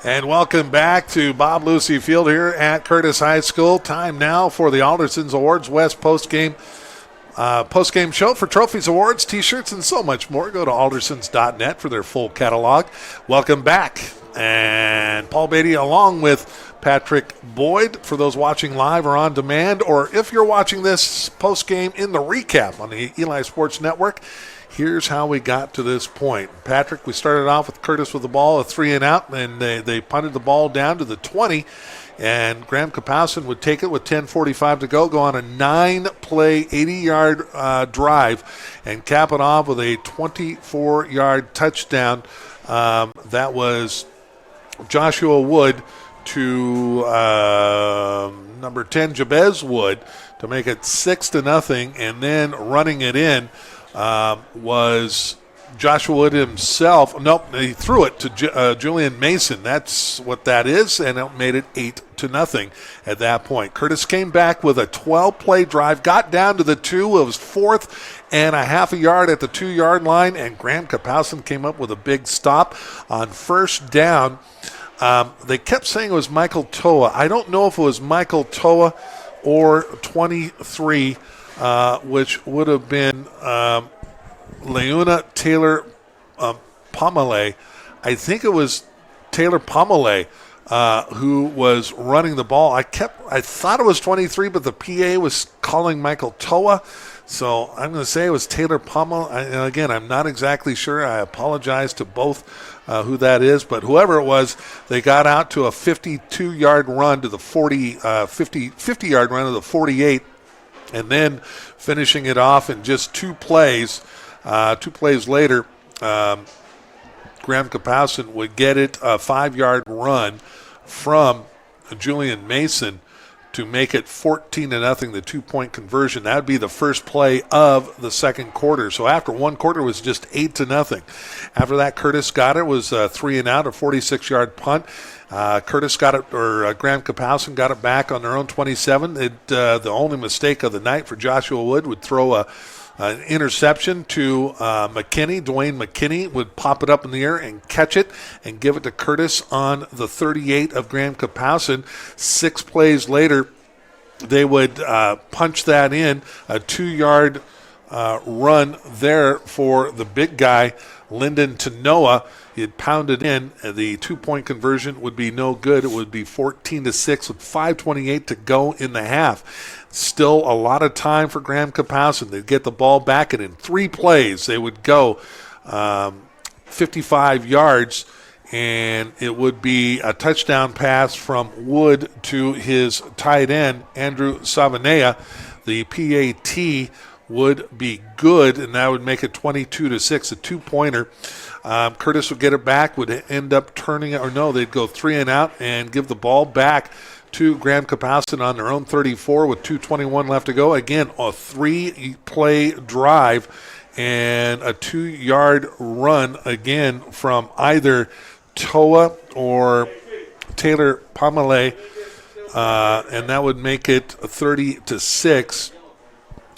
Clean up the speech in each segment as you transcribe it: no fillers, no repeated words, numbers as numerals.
And welcome back to Bob Lucy Field here at Curtis High School. Time now for the Alderson's Awards West postgame show for trophies, awards, T-shirts, and so much more. Go to aldersons.net for their full catalog. Welcome back. And Paul Beatty along with Patrick Boyd for those watching live or on demand, or if you're watching this postgame in the recap on the Eli Sports Network. Here's how we got to this point. Patrick, we started off with Curtis with the ball, a 3-and-out, and they punted the ball down to the 20, and Graham-Kapowsin would take it with 10:45 to go on a 9-play, 80-yard drive, and cap it off with a 24-yard touchdown. That was Joshua Wood to number 10, Jabez Wood, to make it 6-0, and then running it in was Joshua Wood himself. Nope, he threw it to Julian Mason. That's what that is, and it made it 8-0 at that point. Curtis came back with a 12-play drive, got down to the 2. It was 4th and a half a yard at the 2-yard line, and Graham-Kapowsin came up with a big stop on first down. They kept saying it was Michael Toa. I don't know if it was Michael Toa or 23, which would have been Leuna Taylor Pomelet. I think it was Taylor Pomelet who was running the ball. I thought it was 23, but the PA was calling Michael Toa. So I'm going to say it was Taylor Pomelet. Again, I'm not exactly sure. I apologize to both who that is, but whoever it was, they got out to a 52-yard run to the 50-yard run to the 48, and then finishing it off in just 2 plays. 2 plays later, Graham-Kapowsin would get it a 5-yard run from Julian Mason to make it 14-0, the 2-point conversion. That would be the first play of the second quarter. So after one quarter, it was just 8-0. After that, Curtis got it. It was a 3-and-out, a 46-yard punt. Curtis got it, or Graham-Kapowsin got it back on their own 27. The only mistake of the night for Joshua Wood would throw an interception to McKinney. Dwayne McKinney would pop it up in the air and catch it and give it to Curtis on the 38 of Graham-Kapowsin. 6 plays later, they would punch that in, a 2-yard run there for the big guy, Lyndon Tanoa. He'd pounded in. The 2-point conversion would be no good. It would be 14-6 with 5:28 to go in the half. Still a lot of time for Graham-Kapowsin. They'd get the ball back, and in 3 plays they would go 55 yards, and it would be a touchdown pass from Wood to his tight end, Andrew Savanea. The PAT would be good, and that would make it 22-6, a 2-pointer. Curtis would get it back, would end up turning it, or no, they'd go 3-and-out and give the ball back to Graham-Kapowsin on their own 34 with 2:21 left to go. Again, a 3-play drive and a 2-yard run again from either Toa or Taylor Pomelet, and that would make it 30-6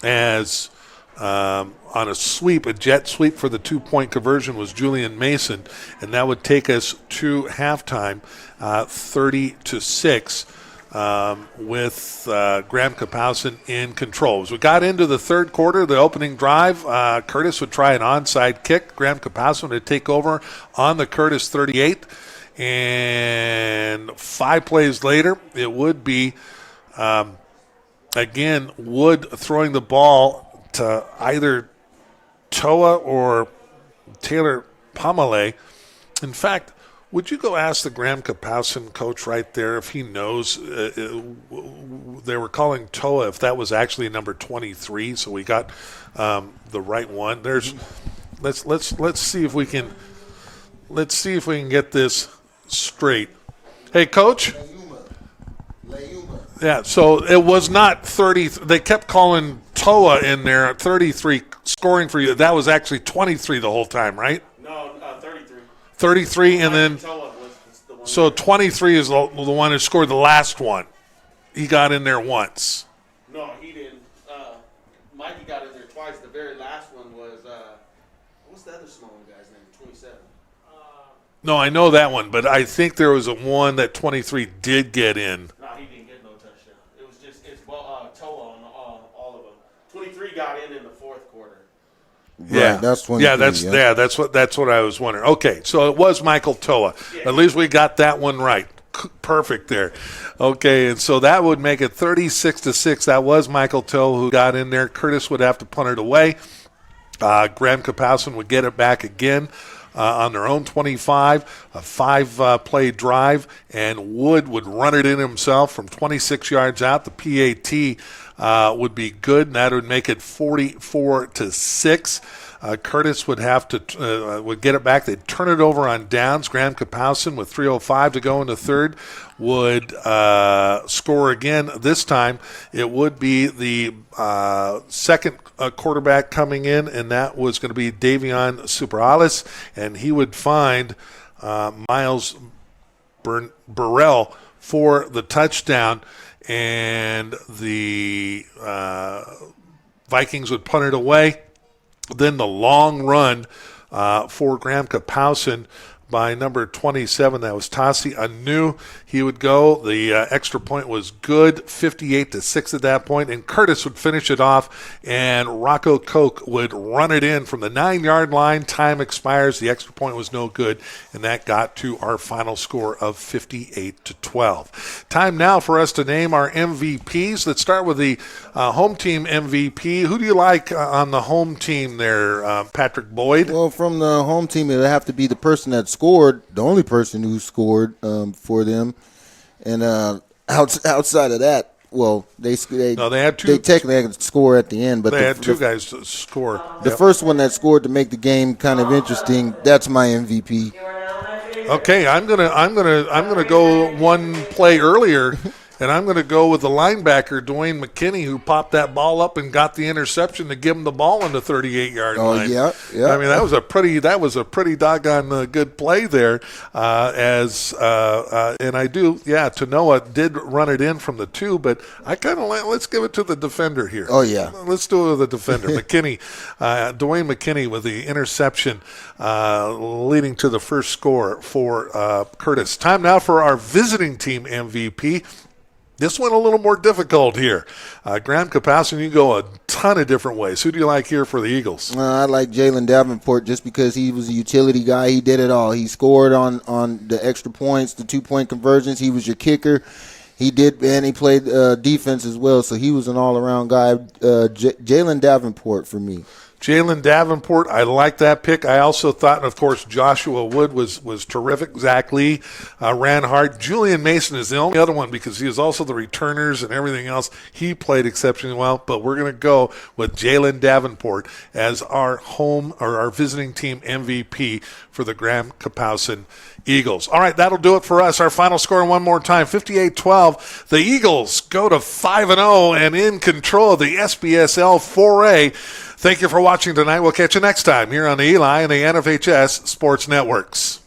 as on a sweep, a jet sweep for the 2-point conversion was Julian Mason, and that would take us to halftime, 30-6, with Graham-Kapowsin in control. As we got into the third quarter, the opening drive, Curtis would try an onside kick. Graham-Kapowsin would take over on the Curtis 38, and 5 plays later, it would be again Wood throwing the ball to either Toa or Taylor Pomelet. In fact, would you go ask the Graham-Kapowsin coach right there if he knows they were calling Toa, if that was actually number 23, so we got the right one. Let's see if we can get this straight. Hey, coach. Yeah, so it was not 30. They kept calling Toa in there at 33 scoring for you. That was actually 23 the whole time, right? No, 33. 33, and then so 23 is the one who scored the last one. He got in there once. No, he didn't. Mikey got in there twice. The very last one was what's the other small guy's name? 27. No, I know that one, but I think there was a one that 23 did get in. No, he didn't get no touchdown. It was just Toa on all of them. 23 got in the fourth quarter. Yeah, right, that's 23. That's what I was wondering. Okay, so it was Michael Toa. Yeah. At least we got that one right. Perfect there. Okay, and so that would make it 36-6. That was Michael Toa who got in there. Curtis would have to punt it away. Graham-Kapowsin would get it back again. On their own 25, a 5-play drive, and Wood would run it in himself from 26 yards out. The PAT would be good, and that would make it 44-6. Curtis would have to would get it back. They'd turn it over on downs. Graham-Kapowsin with 3:05 to go in the third would score again. This time it would be the second quarterback coming in, and that was going to be Davion Superalis, and he would find Miles Burrell for the touchdown, and the Vikings would punt it away. Then the long run for Graham-Kapowsin by number 27. That was Tassi Anu. He would go. The extra point was good, 58-6 at that point. And Curtis would finish it off, and Rocco Koch would run it in from the 9-yard line. Time expires. The extra point was no good, and that got to our final score of 58-12. Time now for us to name our MVPs. Let's start with the home team MVP. Who do you like on the home team there, Patrick Boyd? Well, from the home team, it would have to be the person that scored, the only person who scored for them. And outside of that, well, they had two. They technically had to score at the end, but they had two guys to score. The first one that scored to make the game kind of interesting. That's my MVP. Okay, I'm gonna go one play earlier. And I'm going to go with the linebacker, Dwayne McKinney, who popped that ball up and got the interception to give him the ball on the 38-yard line. Yeah. I mean, that was a pretty doggone good play there. And I do, Tanoa did run it in from the 2, but I kind of let's give it to the defender here. Oh yeah, let's do it with the defender, McKinney, Dwayne McKinney with the interception, leading to the first score for Curtis. Time now for our visiting team MVP. This one a little more difficult here. Graham-Kapowsin, you go a ton of different ways. Who do you like here for the Eagles? I like Jalen Davenport just because he was a utility guy. He did it all. He scored on the extra points, the 2-point conversions. He was your kicker. He did, and he played defense as well, so he was an all-around guy. Jalen Davenport for me. Jalen Davenport, I like that pick. I also thought, and of course, Joshua Wood was terrific. Zach Lee ran hard. Julian Mason is the only other one because he is also the returners and everything else. He played exceptionally well, but we're going to go with Jalen Davenport as our home or our visiting team MVP for the Graham-Kapowsin Eagles. All right, that'll do it for us. Our final score one more time, 58-12. The Eagles go to 5-0 and in control of the SBSL 4A. Thank you for watching tonight. We'll catch you next time here on the Eli and the NFHS Sports Networks.